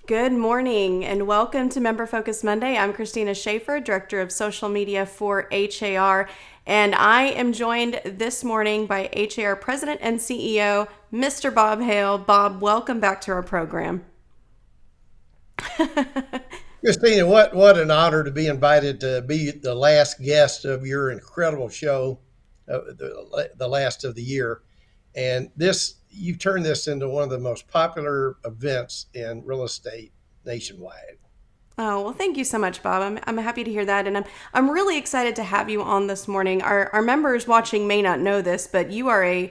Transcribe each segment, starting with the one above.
Good morning and welcome to Member Focus Monday. I'm Christina Schaefer, Director of Social Media for HAR, and I am joined this morning by HAR President and CEO, Mr. Bob Hale. Bob, welcome back to our program. Christina, what an honor to be invited to be the last guest of your incredible show, the last of the year. And this, you've turned this into one of the most popular events in real estate nationwide. Oh, well, thank you so much, Bob. I'm happy to hear that. And I'm really excited to have you on this morning. Our members watching may not know this, but you are a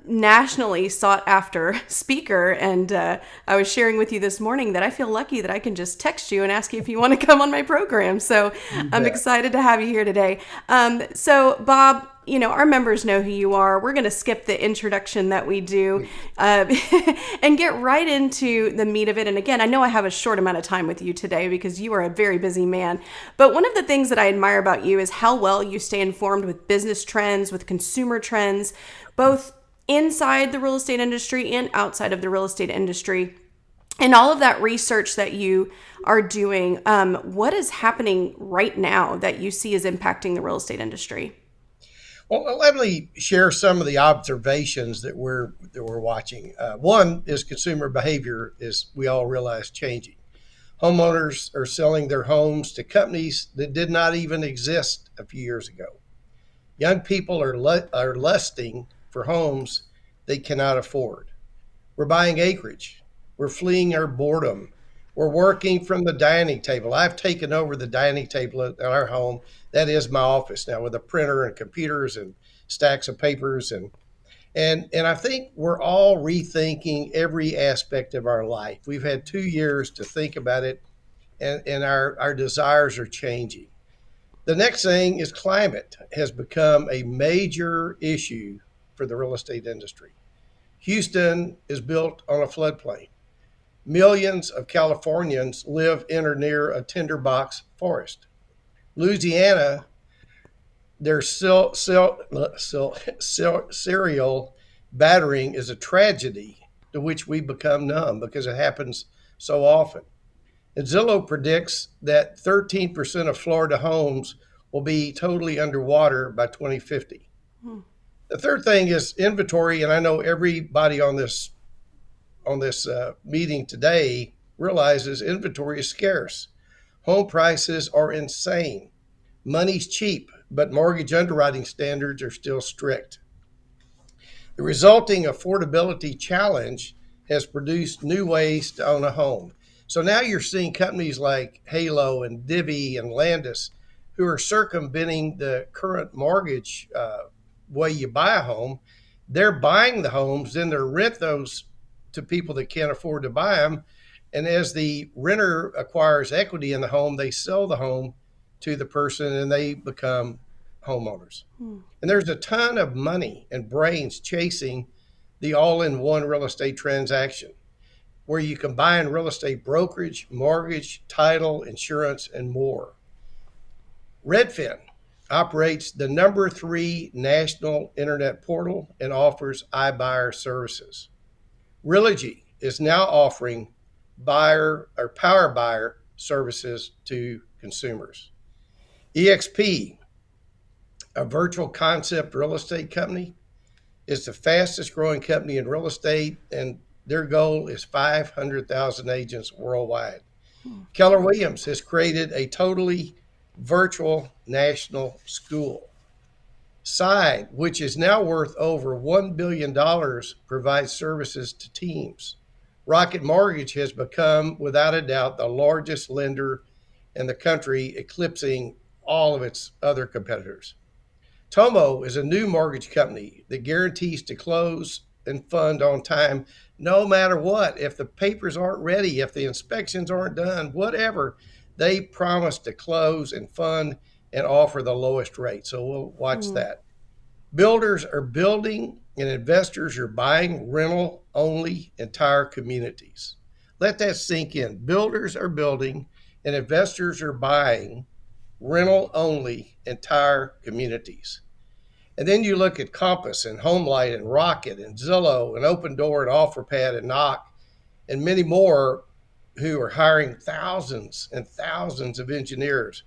nationally sought after speaker. And I was sharing with you this morning that I feel lucky that I can just text you and ask you if you want to come on my program. So You I'm bet. excited to have you here today. So, Bob, our members know who you are. We're going to skip the introduction that we do uh, and get right into the meat of it. And again, I know I have a short amount of time with you today because you are a very busy man. But one of the things that I admire about you is how well you stay informed with business trends, with consumer trends, both inside the real estate industry and outside of the real estate industry. And all of that research that you are doing, what is happening right now that you see is impacting the real estate industry? Well, let me share some of the observations that we're watching. One is consumer behavior, as we all realize, changing. Homeowners are selling their homes to companies that did not even exist a few years ago. Young people are lusting for homes they cannot afford. We're buying acreage. We're fleeing our boredom. We're working from the dining table. I've taken over the dining table at our home. That is my office now with a printer and computers and stacks of papers and I think we're all rethinking every aspect of our life. We've had 2 years to think about it and our desires are changing. The next thing is climate has become a major issue for the real estate industry. Houston is built on a floodplain. Millions of Californians live in or near a tinderbox forest. Louisiana, their serial battering is a tragedy to which we become numb because it happens so often. And Zillow predicts that 13% of Florida homes will be totally underwater by 2050. Hmm. The third thing is inventory, and I know everybody on this meeting today realizes inventory is scarce. Home prices are insane. Money's cheap, but mortgage underwriting standards are still strict. The resulting affordability challenge has produced new ways to own a home. So now you're seeing companies like Hale and Divvy and Landis who are circumventing the current mortgage way you buy a home. They're buying the homes, then they rent those to people that can't afford to buy them. And as the renter acquires equity in the home, they sell the home to the person and they become homeowners. Hmm. And there's a ton of money and brains chasing the all in one real estate transaction where you combine real estate brokerage, mortgage, title, insurance, and more. Redfin operates the number 3 national internet portal and offers iBuyer services. Realogy is now offering buyer or power buyer services to consumers. EXP, a virtual concept real estate company, is the fastest growing company in real estate, and their goal is 500,000 agents worldwide. Hmm. Keller Williams has created a totally virtual national school. Side, which is now worth over $1 billion, provides services to teams. Rocket Mortgage has become, without a doubt, the largest lender in the country, eclipsing all of its other competitors. Tomo is a new mortgage company that guarantees to close and fund on time no matter what. If the papers aren't ready, if the inspections aren't done, whatever, they promise to close and fund and offer the lowest rate. So we'll watch Hmm. that. Builders are building and investors are buying rental only entire communities. Let that sink in. Builders are building and investors are buying rental only entire communities. And then you look at Compass and Homelight and Rocket and Zillow and Open Door and OfferPad and Knock and many more who are hiring thousands and thousands of engineers,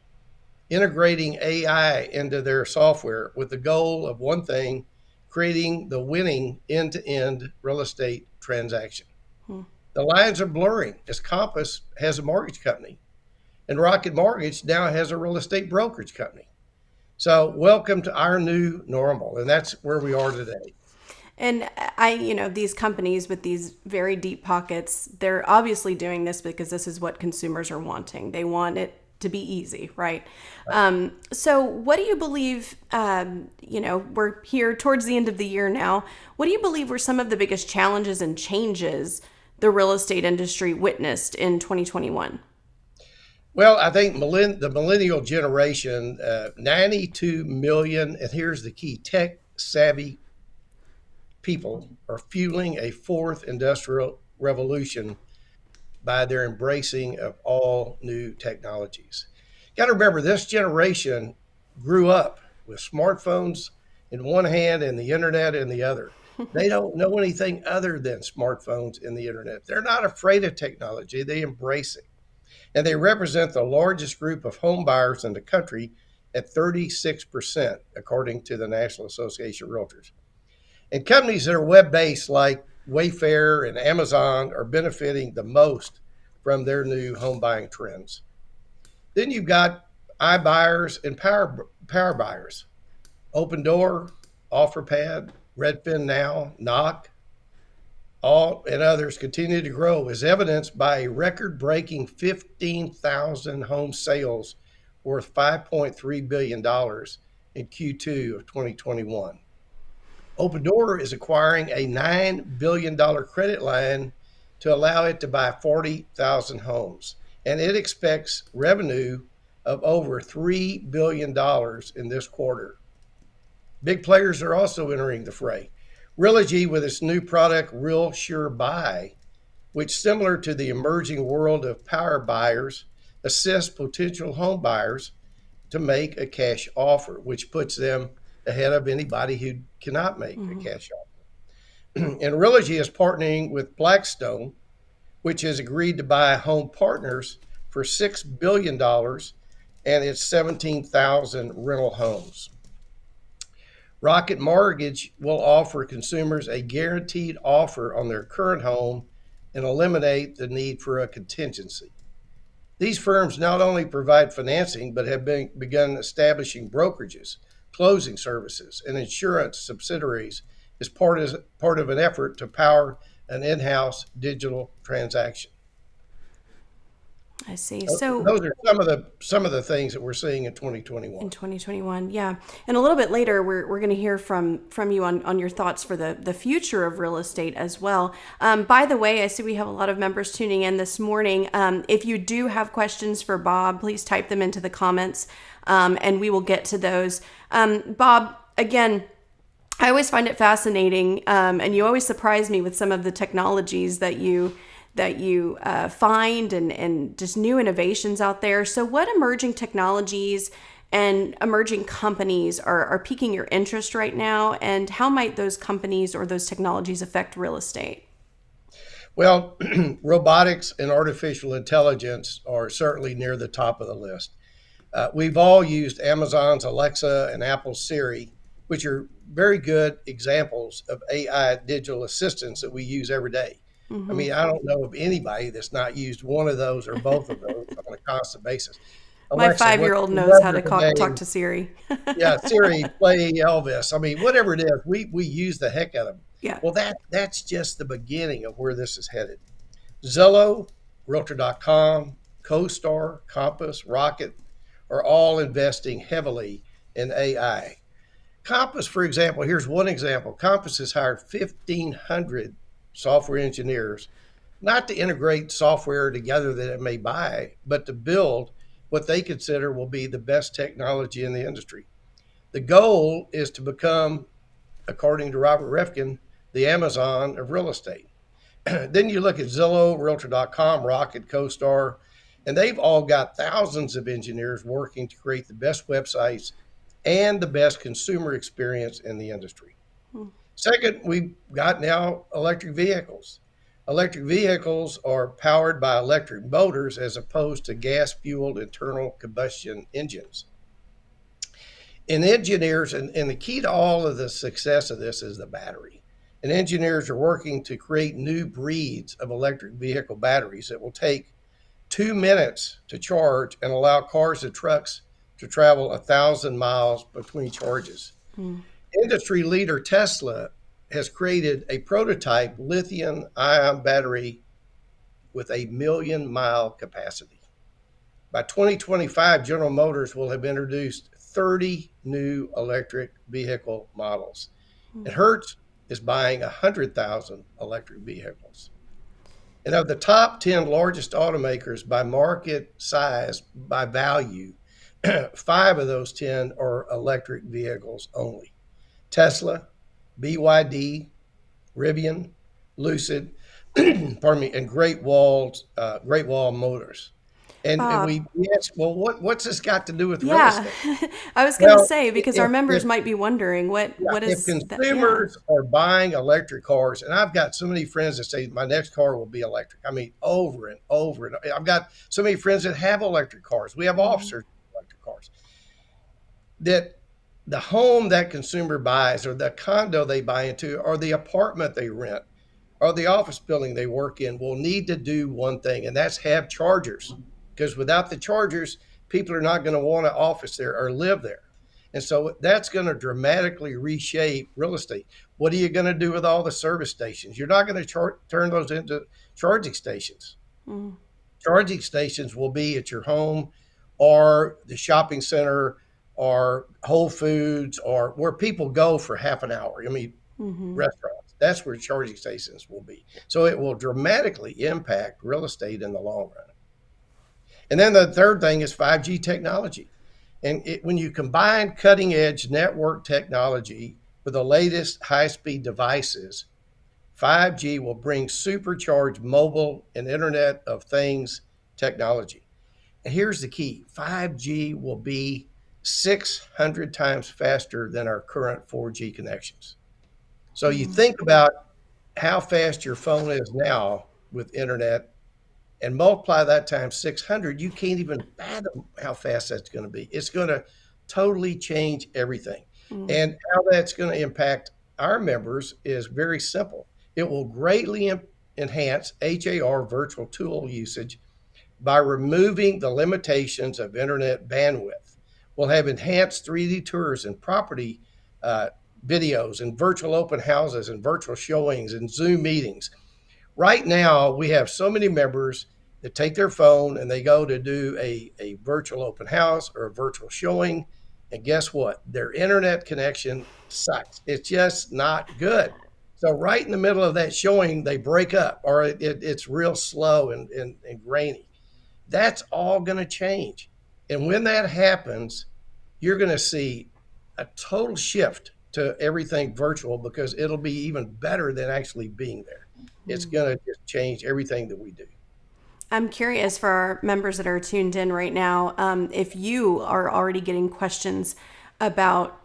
integrating AI into their software with the goal of one thing: creating the winning end to end real estate transaction. Hmm. The lines are blurring as Compass has a mortgage company and Rocket Mortgage now has a real estate brokerage company. So, welcome to our new normal. And that's where we are today. And these companies with these very deep pockets, they're obviously doing this because this is what consumers are wanting. They want it to be easy, right? So, what do you believe? We're here towards the end of the year now. What do you believe were some of the biggest challenges and changes the real estate industry witnessed in 2021? Well, I think the millennial generation, 92 million, and here's the key: tech savvy people are fueling a fourth industrial revolution by their embracing of all new technologies. Got to remember, this generation grew up with smartphones in one hand and the internet in the other. They don't know anything other than smartphones and the internet. They're not afraid of technology, they embrace it. And they represent the largest group of home buyers in the country at 36%, according to the National Association of Realtors. And companies that are web based like Wayfair and Amazon are benefiting the most from their new home buying trends. Then you've got iBuyers and power buyers. Open Door, OfferPad, Redfin Now, Knock, all and others continue to grow, as evidenced by a record breaking 15,000 home sales worth $5.3 billion in Q2 of 2021. Open Door is acquiring a $9 billion credit line to allow it to buy 40,000 homes. And it expects revenue of over $3 billion in this quarter. Big players are also entering the fray. Realogy, with its new product, Real Sure Buy, which, similar to the emerging world of power buyers, assists potential home buyers to make a cash offer, which puts them ahead of anybody who cannot make a cash offer. And Realogy is partnering with Blackstone, which has agreed to buy Home Partners for $6 billion and its 17,000 rental homes. Rocket Mortgage will offer consumers a guaranteed offer on their current home and eliminate the need for a contingency. These firms not only provide financing, but have begun establishing brokerages, closing services, and insurance subsidiaries as part of an effort to power an in-house digital transaction. I see. So Those are some of the things that we're seeing in 2021. in 2021, yeah. And a little bit later, we're going to hear from you on your thoughts for the future of real estate as well. By the way, I see we have a lot of members tuning in this morning. If you do have questions for Bob, please type them into the comments, and we will get to those. Bob, again, I always find it fascinating, and you always surprise me with some of the technologies that you find and just new innovations out there. So what emerging technologies and emerging companies are piquing your interest right now, and how might those companies or those technologies affect real estate? Well, robotics and artificial intelligence are certainly near the top of the list. We've all used Amazon's Alexa and Apple's Siri, which are very good examples of AI digital assistants that we use every day. I Mm-hmm. mean, I don't know of anybody that's not used one of those or both of those on a constant basis. My Alexa, what's 5-year-old the knows how to weather talk today? to Siri. Yeah, Siri, play Elvis. I mean, whatever it is, we use the heck out of them. Yeah. Well, that's just the beginning of where this is headed. Zillow, Realtor.com, CoStar, Compass, Rocket are all investing heavily in AI. Compass, for example, here's one example. Compass has hired 1,500 software engineers, not to integrate software together that it may buy, but to build what they consider will be the best technology in the industry. The goal is to become, according to Robert Refkin, the Amazon of real estate. Then you look at Zillow, Realtor.com, Rocket, CoStar, and they've all got thousands of engineers working to create the best websites and the best consumer experience in the industry. Second, we've got now electric vehicles. Electric vehicles are powered by electric motors as opposed to gas fueled internal combustion engines. And engineers, and the key to all of the success of this is the battery. And engineers are working to create new breeds of electric vehicle batteries that will take 2 minutes to charge and allow cars and trucks to travel 1,000 miles between charges. Mm. Industry leader Tesla has created a prototype lithium ion battery with a 1,000,000 mile capacity. By 2025, General Motors will have introduced 30 new electric vehicle models. And Hertz is buying 100,000 electric vehicles. And of the top 10 largest automakers by market size, by value, five of those 10 are electric vehicles only: Tesla, BYD, Rivian, Lucid, pardon me, and Great Wall Motors. And Bob, we asked, well, what's this got to do with real yeah, estate? I was going to Well, say because our members might be wondering what if is that? Yeah. consumers are buying electric cars, and I've got so many friends that say my next car will be electric. I mean, over and over and I've got so many friends that have electric cars. We have Mm-hmm. officers with electric cars. That the home that consumer buys, or the condo they buy into, or the apartment they rent, or the office building they work in will need to do one thing, and that's have chargers. Because without the chargers, people are not going to want to office there or live there. And so that's going to dramatically reshape real estate. What are you going to do with all the service stations? You're not going to turn those into charging stations. Mm-hmm. Charging stations will be at your home or the shopping center or Whole Foods or where people go for half an hour. I mean, Mm-hmm. restaurants. That's where charging stations will be. So it will dramatically impact real estate in the long run. And then the third thing is 5G technology. And when you combine cutting edge network technology with the latest high speed devices, 5G will bring supercharged mobile and Internet of Things technology. And here's the key: 5G will be 600 times faster than our current 4G connections. So you think about how fast your phone is now with internet and multiply that times 600, you can't even fathom how fast that's going to be. It's going to totally change everything. Mm-hmm. And how that's going to impact our members is very simple. It will greatly enhance HAR virtual tool usage by removing the limitations of internet bandwidth. We'll have enhanced 3D tours and property uh, videos and virtual open houses and virtual showings and Zoom meetings. Right now, we have so many members that take their phone and they go to do a virtual open house or a virtual showing. And guess what? Their internet connection sucks. It's just not good. So, right in the middle of that showing, they break up or it's real slow and grainy. That's all going to change. And when that happens, you're going to see a total shift to everything virtual because it'll be even better than actually being there. It's going to just change everything that we do. I'm curious for our members that are tuned in right now, if you are already getting questions about,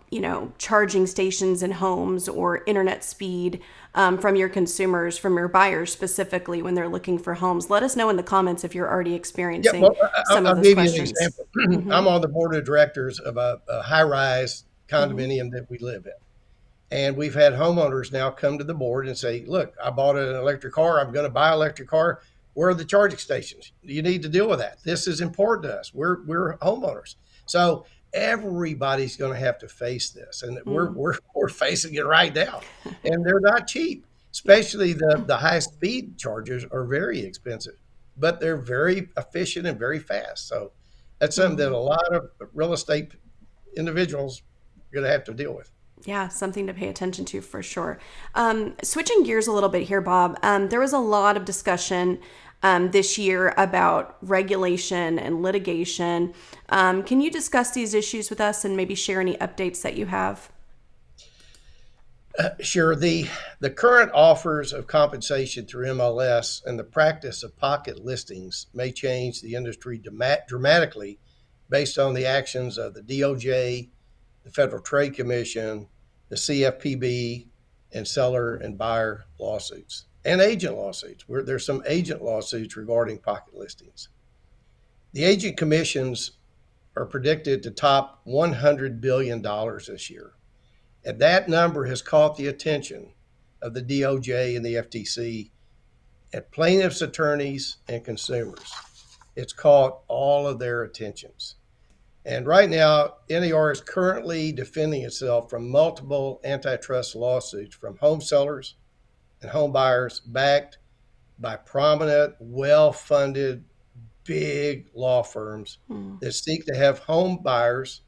charging stations in homes or internet speed from your consumers, from your buyers specifically when they're looking for homes. Let us know in the comments if you're already Yeah, experiencing well, some of I'll those give you an questions. example. Mm-hmm. I'm on the board of directors of a high rise Mm-hmm. condominium that we live in. And we've had homeowners now come to the board and say, look, I bought an electric car. I'm going to buy an electric car. Where are the charging stations? You need to deal with that. This is important to us. We're homeowners. So everybody's going to have to face this. And we're facing it right now. And they're not cheap, especially the high speed chargers are very expensive, but they're very efficient and very fast. So that's something that Mm-hmm. a lot of real estate individuals are going to have to deal with. Yeah, something to pay attention to for sure. Switching gears a little bit here, Bob, there was a lot of discussion this year about regulation and litigation. Can you discuss these issues with us and maybe share any updates that you have? Sure. The current offers of compensation through MLS and the practice of pocket listings may change the industry dramatically based on the actions of the DOJ, the Federal Trade Commission, the CFPB, and seller and buyer lawsuits. and agent lawsuits. Where there's some agent lawsuits regarding pocket listings. The agent commissions are predicted to top $100 billion this year. And that number has caught the attention of the DOJ and the FTC and plaintiffs' attorneys and consumers. It's caught all of their attentions. And right now, NAR is currently defending itself from multiple antitrust lawsuits from home sellers and home buyers backed by prominent, well-funded, big law firms that seek to have home buyers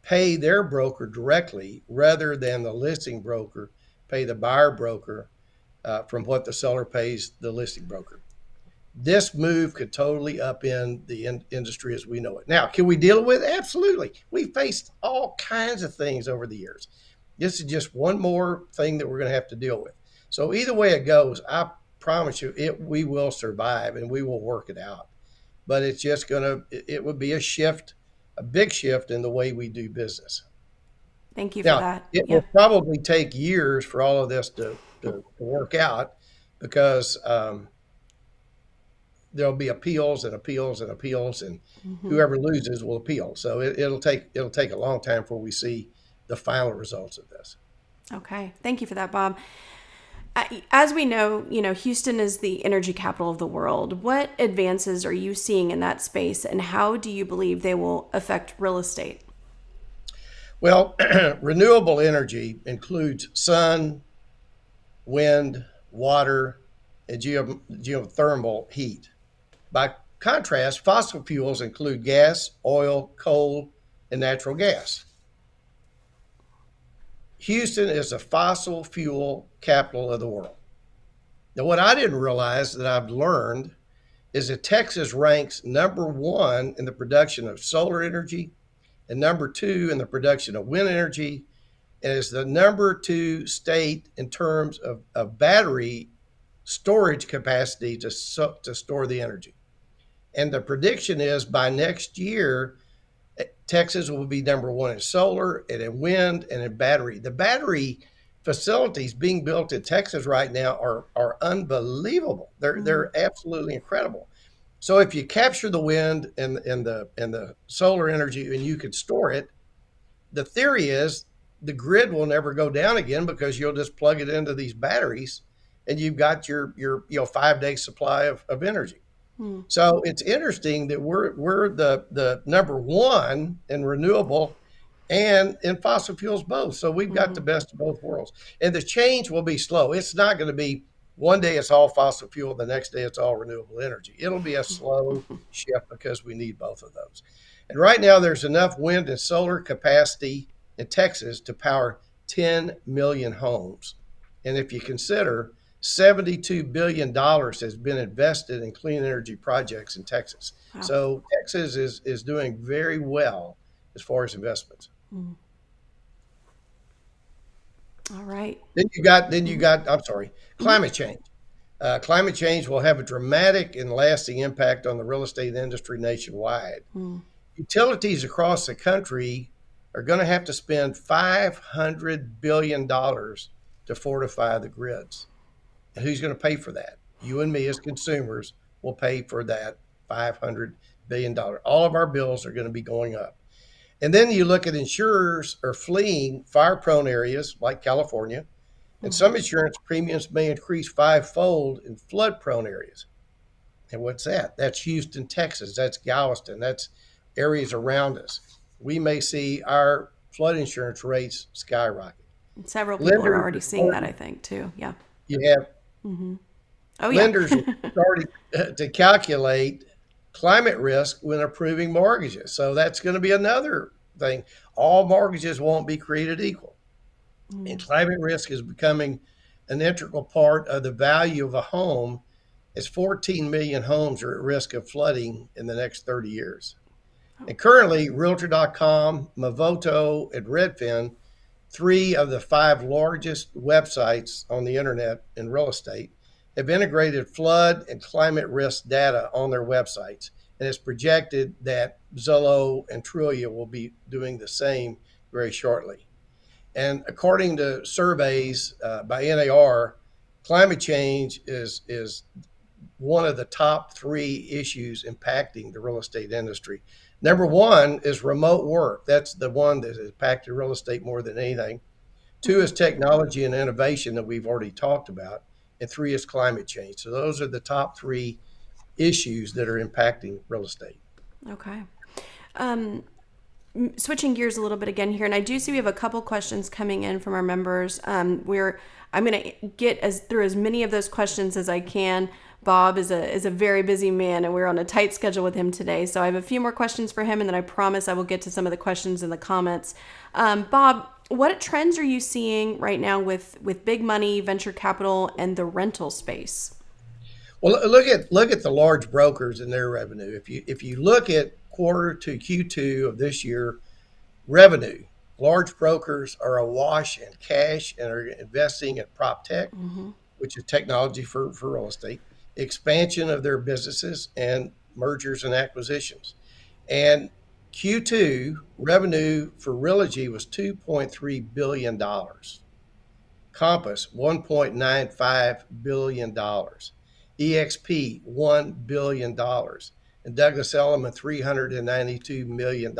pay their broker directly rather than the listing broker pay the buyer broker from what the seller pays the listing broker. This move could totally upend the industry as we know it. Now, can we deal with it? Absolutely. We've faced all kinds of things over the years. This is just one more thing that we're going to have to deal with. So either way it goes, I promise you, we will survive and we will work it out. But it's just it would be a shift, a big shift in the way we do business. Thank you for Now, that. it Yeah. will probably take years for all of this to work out because there'll be appeals and appeals and appeals, and whoever loses will appeal. So it'll take a long time before we see the final results of this. Okay. Thank you for that, Bob. As we know, Houston is the energy capital of the world. What advances are you seeing in that space, and how do you believe they will affect real estate? Well, renewable energy includes sun, wind, water, and geothermal heat. By contrast, fossil fuels include gas, oil, coal, and natural gas. Houston is the fossil fuel capital of the world. Now, what I didn't realize that I've learned is that Texas ranks number one in the production of solar energy and number two in the production of wind energy, and is the number two state in terms of battery storage capacity to store the energy. And the prediction is by next year, Texas will be number one in solar and in wind and in battery. The battery facilities being built in Texas right now are unbelievable. They're absolutely incredible. So if you capture the wind and the solar energy and you could store it, the theory is the grid will never go down again because you'll just plug it into these batteries and you've got your 5-day supply of energy. So it's interesting that we're the number one in renewable and in fossil fuels both. So we've got the best of both worlds. And the change will be slow. It's not going to be one day it's all fossil fuel, the next day it's all renewable energy. It'll be a slow shift because we need both of those. And right now there's enough wind and solar capacity in Texas to power 10 million homes. And if you consider $72 billion has been invested in clean energy projects in Texas. Wow. So Texas is doing very well as far as investments. All right. Then you got, I'm sorry, climate change. Climate change will have a dramatic and lasting impact on the real estate industry nationwide. Utilities across the country are going to have to spend $500 billion to fortify the grids. And who's going to pay for that? You and me as consumers will pay for that $500 billion. All of our bills are going to be going up. And then you look at insurers are fleeing fire-prone areas like California, and some insurance premiums may increase 5-fold in flood-prone areas. And what's that? That's Houston, Texas. That's Galveston. That's areas around us. We may see our flood insurance rates skyrocket. Several people are already seeing that, I think, too. Yeah. You have Oh, yeah. lenders are starting to calculate climate risk when approving mortgages. So that's going to be another thing. All mortgages won't be created equal. And climate risk is becoming an integral part of the value of a home, as 14 million homes are at risk of flooding in the next 30 years. And currently, Realtor.com, Movoto, and Redfin, 3 of the 5 largest websites on the internet in real estate, have integrated flood and climate risk data on their websites. And it's projected that Zillow and Trulia will be doing the same very shortly. And according to surveys by NAR, climate change is one of the top three issues impacting the real estate industry. Number one is remote work. That's the one that has impacted real estate more than anything. Two is technology and innovation that we've already talked about. And three is climate change. So those are the top three issues that are impacting real estate. Okay. Um, Switching gears a little bit again here, and I do see we have a couple questions coming in from our members. I'm going to get through as many of those questions as I can. Bob is a very busy man, and we're on a tight schedule with him today. So I have a few more questions for him, and then I promise I will get to some of the questions in the comments. Bob, what trends are you seeing right now with big money, venture capital, and the rental space? Well, look at the large brokers and their revenue. If you look at quarter to Q2 of this year, revenue, large brokers are awash in cash and are investing in prop tech, Mm-hmm. which is technology for real estate, expansion of their businesses, and mergers and acquisitions. And Q2 revenue for Realogy was $2.3 billion. Compass, $1.95 billion. EXP, $1 billion. And Douglas Elliman, $392 million.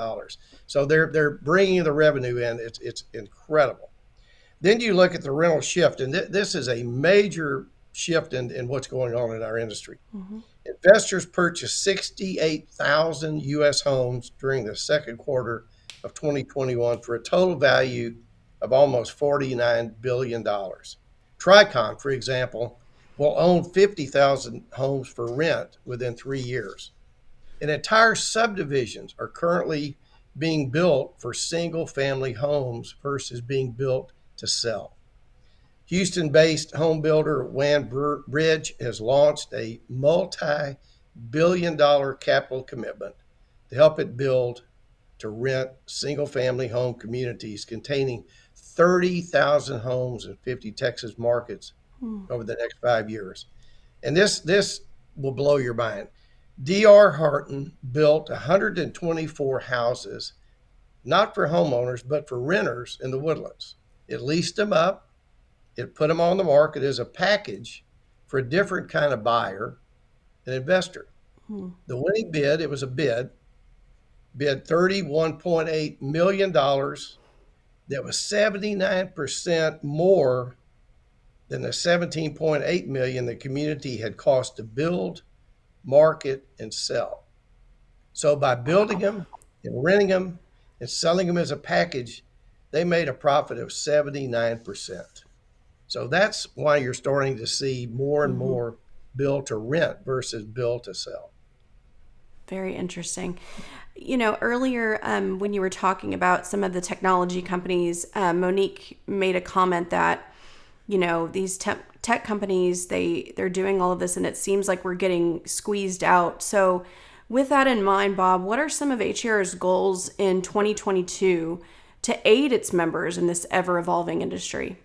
So they're bringing the revenue in. It's incredible. Then you look at the rental shift, and this is a major shift in what's going on in our industry. Mm-hmm. Investors purchased 68,000 U.S. homes during the second quarter of 2021 for a total value of almost $49 billion. Tricon, for example, will own 50,000 homes for rent within 3 years. And entire subdivisions are currently being built for single family homes versus being built to sell. Houston based home builder Wan Bridge has launched a multi billion-dollar capital commitment to help it build to rent single family home communities containing 30,000 homes in 50 Texas markets over the next 5 years. And this will blow your mind. D.R. Horton built 124 houses, not for homeowners, but for renters in the Woodlands. It leased them up. It put them on the market as a package for a different kind of buyer, an investor. Hmm. The winning bid, it was a bid $31.8 million. That was 79% more than the 17.8 million the community had cost to build, market, and sell. So by building Wow. them and renting them and selling them as a package, they made a profit of 79%. So that's why you're starting to see more and Mm-hmm. more build to rent versus build to sell. Very interesting. Earlier when you were talking about some of the technology companies, Monique made a comment that, these tech companies, they're doing all of this and it seems like we're getting squeezed out. So with that in mind, Bob, what are some of HAR's goals in 2022 to aid its members in this ever evolving industry?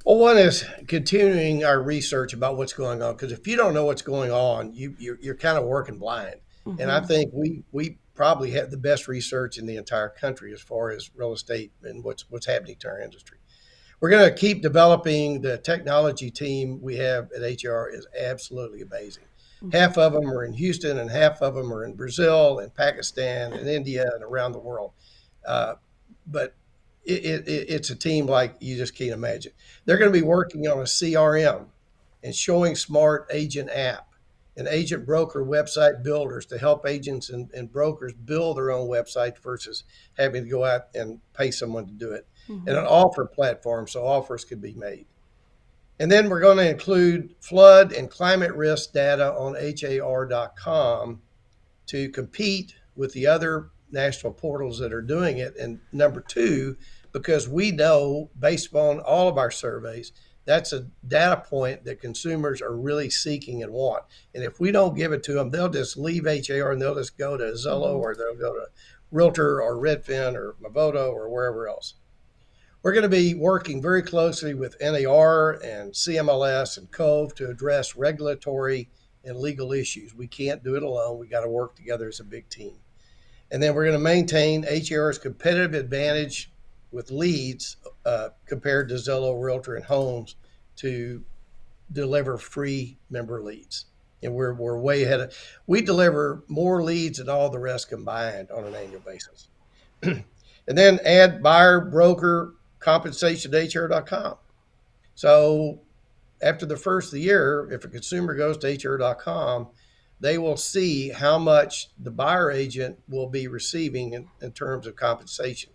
Well, one is continuing our research about what's going on, because if you don't know what's going on, you're kind of working blind. And I Mm-hmm. think we probably have the best research in the entire country as far as real estate and what's happening to our industry. We're going to keep developing. The technology team we have at HR is absolutely amazing. Mm-hmm. Half of them are in Houston, and half of them are in Brazil and Pakistan and India and around the world. Uh, but it's a team like you just can't imagine. They're going to be working on a CRM and showing smart agent app and agent broker website builders to help agents and brokers build their own website versus having to go out and pay someone to do it. And Mm-hmm. an offer platform so offers could be made. And then we're going to include flood and climate risk data on HAR.com to compete with the other national portals that are doing it. And number two, because we know based upon all of our surveys, that's a data point that consumers are really seeking and want. And if we don't give it to them, they'll just leave HAR and they'll just go to Zillow Mm-hmm. or they'll go to Realtor or Redfin or Movoto or wherever else. We're going to be working very closely with NAR and CMLS and Cove to address regulatory and legal issues. We can't do it alone. We got to work together as a big team. And then we're going to maintain HAR's competitive advantage with leads compared to Zillow, Realtor, and Homes to deliver free member leads. And we're way ahead of, we deliver more leads than all the rest combined on an annual basis. And then add buyer, broker, compensation to HR.com. So after the first of the year, if a consumer goes to HR.com, they will see how much the buyer agent will be receiving in terms of compensation.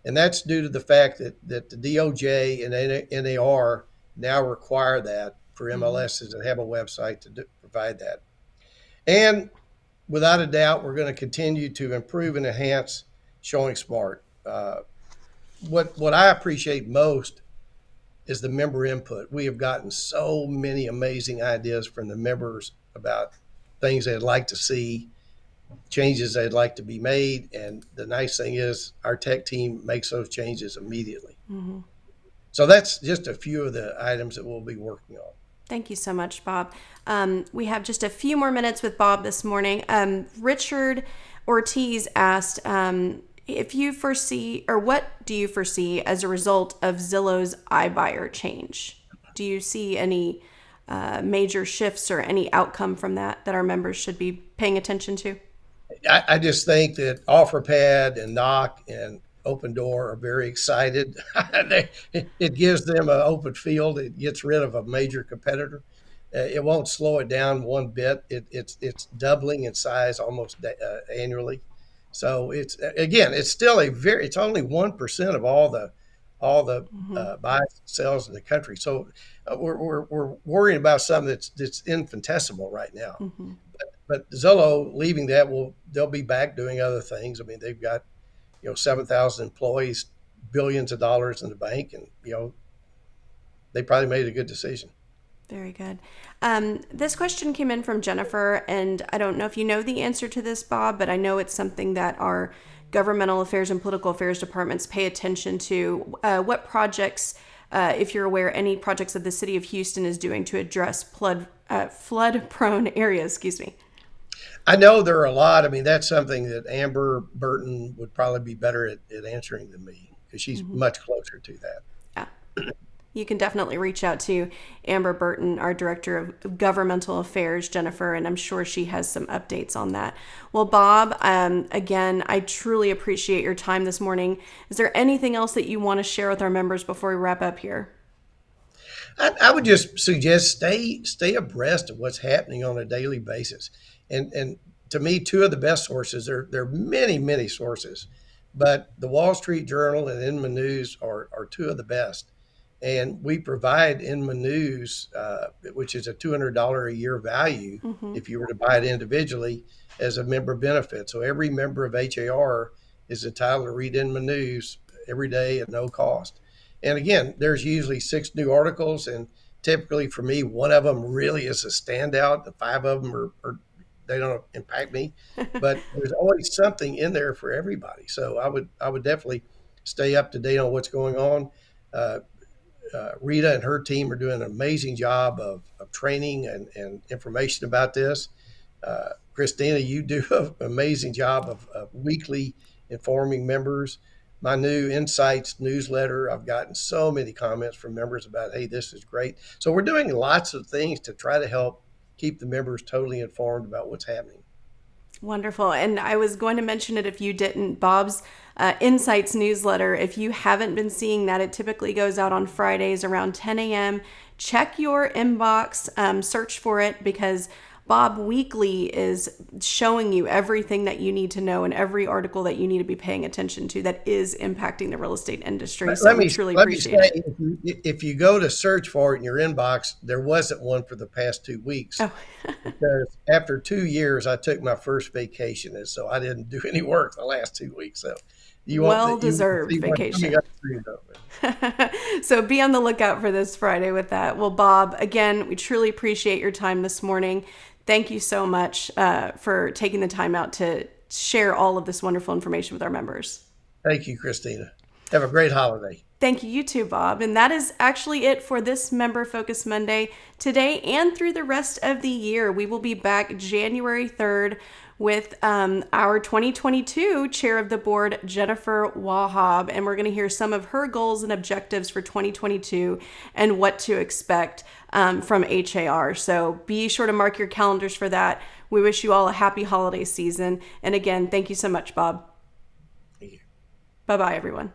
And that's due to the fact that the DOJ and NAR now require that for MLSs that have a website to provide that. And without a doubt, we're going to continue to improve and enhance Showing Smart. What I appreciate most is the member input. We have gotten so many amazing ideas from the members about things they'd like to see, changes they'd like to be made. And the nice thing is our tech team makes those changes immediately. Mm-hmm. So that's just a few of the items that we'll be working on. Thank you so much, Bob. We have just a few more minutes with Bob this morning. Richard Ortiz asked if you foresee, or what do you foresee as a result of Zillow's iBuyer change? Do you see any major shifts or any outcome from that our members should be paying attention to? I just think that OfferPad and Knock and Open Door are very excited. It gives them an open field. It gets rid of a major competitor. It won't slow it down one bit. It's doubling in size almost annually. So it's still it's only 1% of all the buys and sells in the country. So we're worrying about something that's infinitesimal right now. Mm-hmm. But Zillow leaving that, they'll be back doing other things. I mean, they've got 7,000 employees, billions of dollars in the bank, and they probably made a good decision. Very good. This question came in from Jennifer, and I don't know if you know the answer to this, Bob, but I know it's something that our governmental affairs and political affairs departments pay attention to. What projects, if you're aware, any projects that the city of Houston is doing to address flood-prone areas? Excuse me. I know there are a lot. I mean, that's something that Amber Burton would probably be better at answering than me, because she's much closer to that. Yeah. You can definitely reach out to Amber Burton, our Director of Governmental Affairs, Jennifer, and I'm sure she has some updates on that. Well, Bob, again, I truly appreciate your time this morning. Is there anything else that you want to share with our members before we wrap up here? I would just suggest stay abreast of what's happening on a daily basis. And to me, two of the best sources, there are many, many sources, but the Wall Street Journal and Inman News are two of the best. And we provide Inman News, which is a $200 a year value if you were to buy it individually, as a member benefit. So every member of HAR is entitled to read Inman News every day at no cost. And again, there's usually 6 new articles, and typically for me, one of them really is a standout. The 5 of them are they don't impact me, but there's always something in there for everybody. So I would definitely stay up to date on what's going on. Rita and her team are doing an amazing job of training and information about this. Christina, you do an amazing job of weekly informing members. My new Insights newsletter, I've gotten so many comments from members about, hey, this is great. So we're doing lots of things to try to help keep the members totally informed about what's happening. Wonderful. And I was going to mention it if you didn't. Bob's Insights newsletter, if you haven't been seeing that, it typically goes out on Fridays around 10 a.m. Check your inbox, search for it, because Bob weekly is showing you everything that you need to know and every article that you need to be paying attention to that is impacting the real estate industry. So we truly appreciate it. If you go to search for it in your inbox, there wasn't one for the past 2 weeks. Oh. Because after 2 years, I took my first vacation, and so I didn't do any work the last 2 weeks. So well-deserved vacation. So be on the lookout for this Friday with that. Well, Bob, again, we truly appreciate your time this morning. Thank you so much for taking the time out to share all of this wonderful information with our members. Thank you, Christina. Have a great holiday. Thank you, you too, Bob. And that is actually it for this Member Focus Monday today and through the rest of the year. We will be back January 3rd with our 2022 Chair of the Board, Jennifer Wahab, and we're going to hear some of her goals and objectives for 2022 and what to expect from HAR. So be sure to mark your calendars for that. We wish you all a happy holiday season. And again, thank you so much, Bob. Thank you. Bye-bye, everyone.